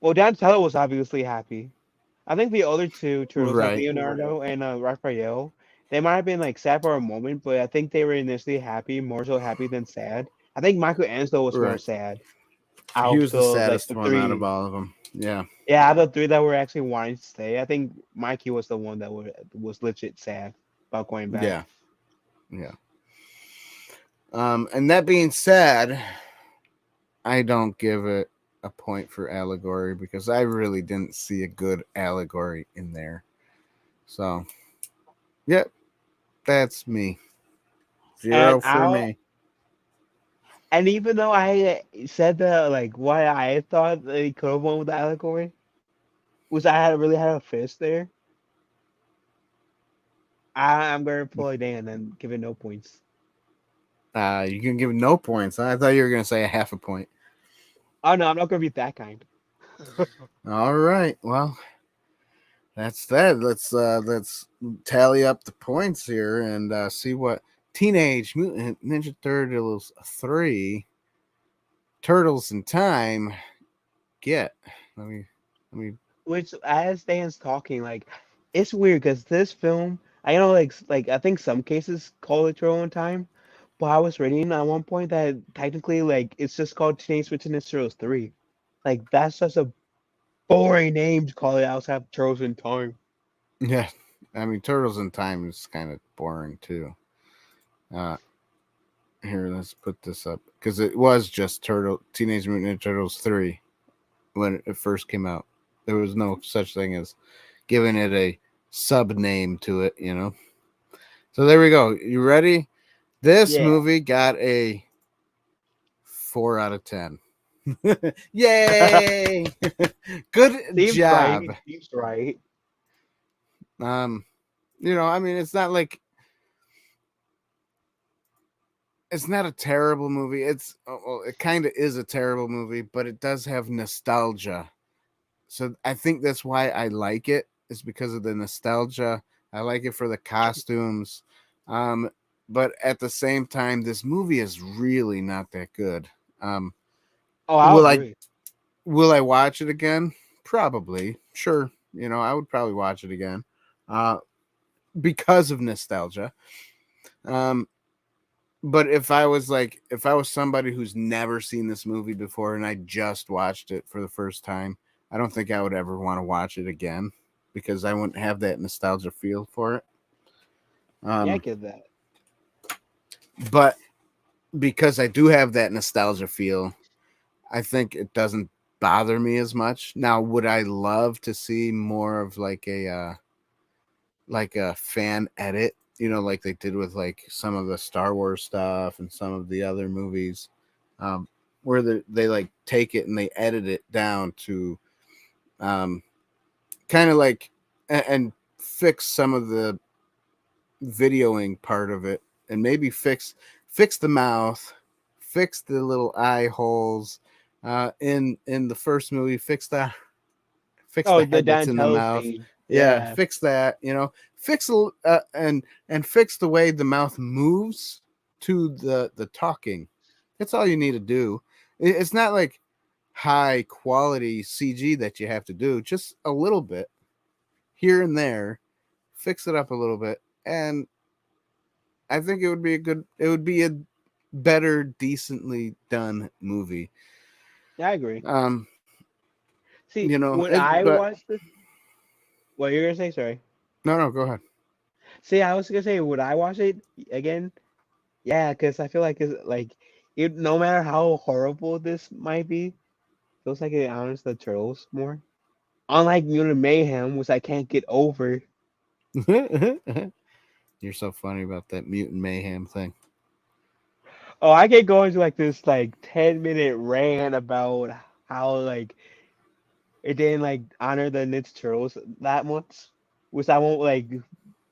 well, Donatello was obviously happy. I think the other two turtles, like Right, Leonardo and Raphael, they might have been like sad for a moment, but I think they were initially happy, more so happy than sad. I think Michelangelo was more right. sad He out was the of like saddest the one out of three. all of them. Yeah, Yeah, out of the three that were actually wanting to stay, I think Mikey was the one that was legit sad about going back. yeah, yeah. And that being said, I don't give it a point for allegory because I really didn't see a good allegory in there. So, yep, that's me. And 0 for I'll me. and even though I said that like why I thought they could have won with the allegory was I had really had a fist there. I'm gonna pull it in and give it no points. You can give no points. I thought you were going to say a half a point. Oh no, I'm not gonna be that kind. All right. Well, that's that. Let's tally up the points here and see what Teenage Mutant Ninja Turtles 3 Turtles in Time get. Let me Which as Dan's talking, like it's weird because this film, I know like I think some cases call it Turtle in Time, but I was reading at one point that technically like it's just called Teenage Mutant Ninja Turtles 3. Like that's such a boring name to call it outside of Turtles in Time. Yeah. I mean Turtles in Time is kind of boring too. Uh Here, let's put this up because it was just Teenage Mutant Ninja Turtles 3 when it first came out. There was no such thing as giving it a sub name to it, you know. So there we go. You ready? This Yeah. movie got a 4 out of 10. Yay! Good Seems job. right. Seems right. Um, I mean, it's not like it's not a terrible movie. Well, it kind of is a terrible movie, but it does have nostalgia. So I think that's why I like it. Is because of the nostalgia. I like it for the costumes. Um, but at the same time, this movie is really not that good. Um, Oh, I'll will I agree. will I watch it again? Probably. Sure. I would probably watch it again. Uh, because of nostalgia. Um, but if I was somebody who's never seen this movie before and I just watched it for the first time, I don't think I would ever want to watch it again because I wouldn't have that nostalgia feel for it. Yeah, I Um, get that. but because I do have that nostalgia feel, I think it doesn't bother me as much. Now, would I love to see more of like a fan edit, like they did with like some of the Star Wars stuff and some of the other movies, um, where they like take it and they edit it down to um, kind of like and fix some of the videoing part of it and maybe fix the mouth, fix the little eye holes in the first movie, fix the Oh, the head that's in the Donatello mouth. scene. Yeah, Yeah. fix that. Fix and fix the way the mouth moves to the talking. That's all you need to do. It's not like high quality CG that you have to do. Just a little bit here and there. Fix it up a little bit, and I think it would be a better, decently done movie. Yeah, I agree. Um, See, when I but watched this, what you're gonna say? Sorry. no, go ahead. See, I was gonna say, would I watch it again? Yeah, because I feel like no matter how horrible this might be, feels like it honors the turtles more. Unlike Mutant Mayhem, which I can't get over. You're so funny about that mutant mayhem thing. Oh, I get going to like this like 10-minute rant about how like it didn't like honor the Ninja Turtles that much, which I won't like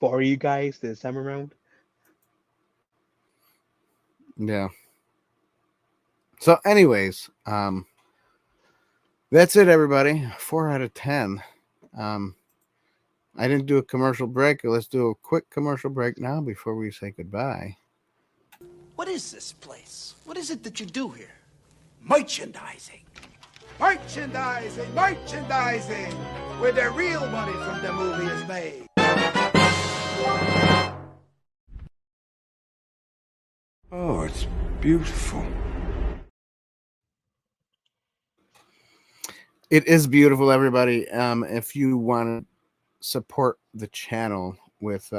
bore you guys this time around. Yeah. So, anyways, that's it, everybody. 4 out of 10. Um, I didn't do a commercial break. Let's do a quick commercial break now before we say goodbye. What is this place? What is it that you do here? Merchandising. Merchandising, merchandising, where the real money from the movie is made. Oh, it's beautiful. It is beautiful, everybody. If you want to support the channel with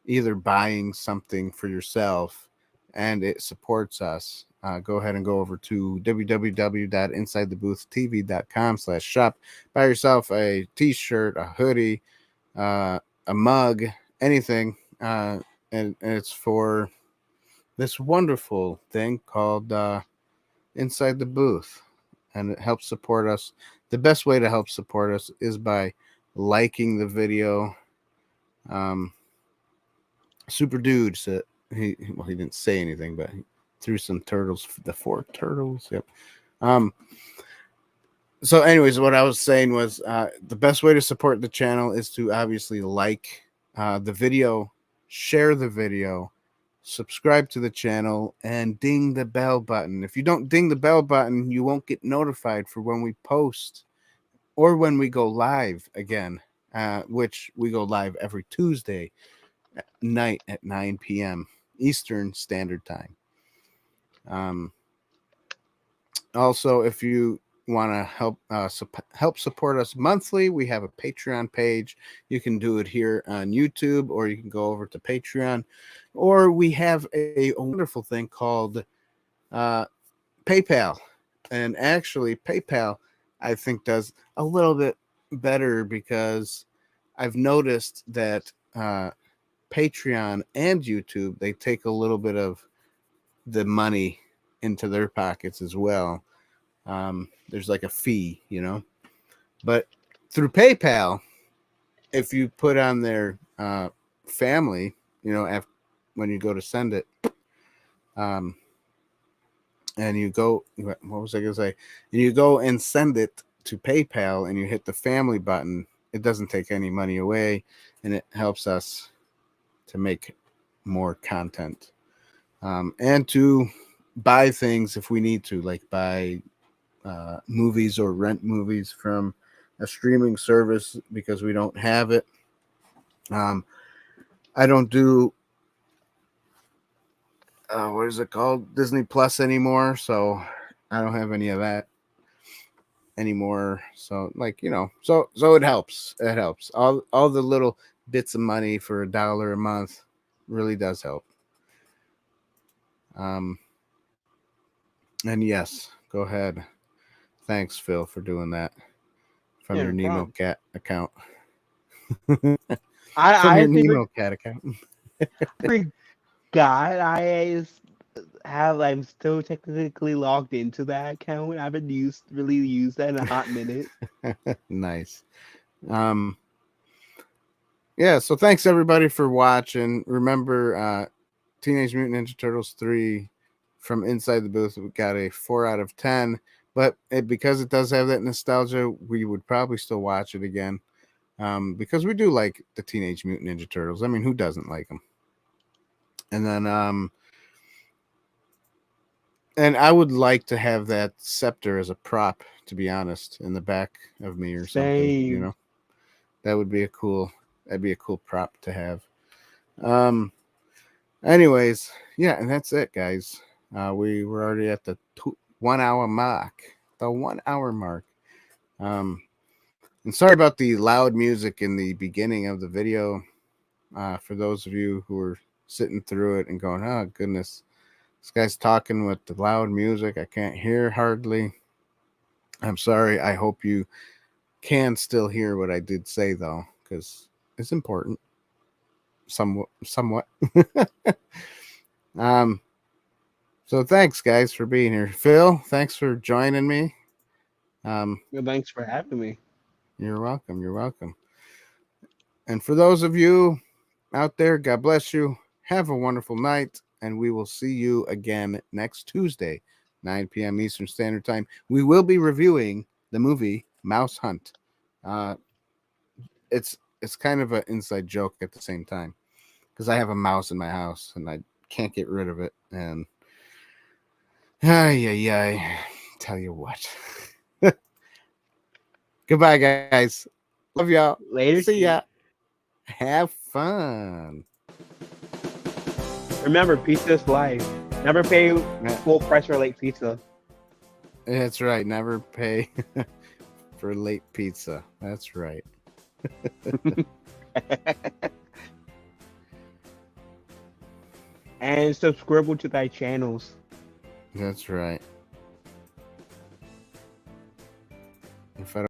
either buying something for yourself and it supports us, go ahead and go over to www.insidetheboothtv.com/shop. Buy yourself a t-shirt, a hoodie, a mug, anything, and it's for this wonderful thing called Inside the Booth, and it helps support us. The best way to help support us is by liking the video. Super Dude said he didn't say anything, but he threw some turtles, the 4 turtles. Yep. So anyways, what I was saying was the best way to support the channel is to obviously like the video, share the video, subscribe to the channel, and ding the bell button. If you don't ding the bell button, you won't get notified for when we post or when we go live again, which we go live every Tuesday night at 9 p.m. Eastern Standard Time. Also, if you want to help support us monthly, we have a Patreon page. You can do it here on YouTube, or you can go over to Patreon, or we have a wonderful thing called PayPal. And actually, PayPal, I think, does a little bit better, because I've noticed that Patreon and YouTube, they take a little bit of the money into their pockets as well. There's like a fee, but through PayPal, if you put on their family, when you go to send it, and you go, what was I gonna say? And you go and send it to PayPal, and you hit the family button, it doesn't take any money away, and it helps us to make more content, and to buy things if we need to, like buy movies or rent movies from a streaming service because we don't have it. I don't do what is it called, Disney Plus anymore, so I don't have any of that anymore. So so it helps. It helps. All the little bits of money for $1 a month really does help. And yes, go ahead. Thanks, Phil, for doing that from your Nemo Cat account. From your Nemo Cat account. God, I'm still technically logged into that account. I haven't really used that in a hot minute. Nice. Yeah, so thanks everybody for watching. Remember, Teenage Mutant Ninja Turtles 3 from Inside the Booth, we got a 4 out of 10. But because it does have that nostalgia, we would probably still watch it again, because we do like the Teenage Mutant Ninja Turtles. I mean, who doesn't like them? And then, and I would like to have that scepter as a prop, to be honest, in the back of me or something. That would be that'd be a cool prop to have. Anyways, yeah, and that's it, guys. We were already at the 1 hour mark. The 1 hour mark. And sorry about the loud music in the beginning of the video. For those of you who are sitting through it and going, oh goodness, this guy's talking with the loud music, I can't hear hardly. I'm sorry. I hope you can still hear what I did say, though, because it's important. Somewhat. So thanks, guys, for being here. Phil, thanks for joining me. Well, thanks for having me. You're welcome. You're welcome. And for those of you out there, God bless you. Have a wonderful night, and we will see you again next Tuesday, 9 p.m. Eastern Standard Time. We will be reviewing the movie Mouse Hunt. It's kind of an inside joke at the same time because I have a mouse in my house and I can't get rid of it. And tell you what. Goodbye, guys. Love y'all. Later. See ya. Have fun. Remember, pizza is life. Never pay full price for late pizza. That's right. Never pay for late pizza. That's right. And subscribe to thy channels. That's right.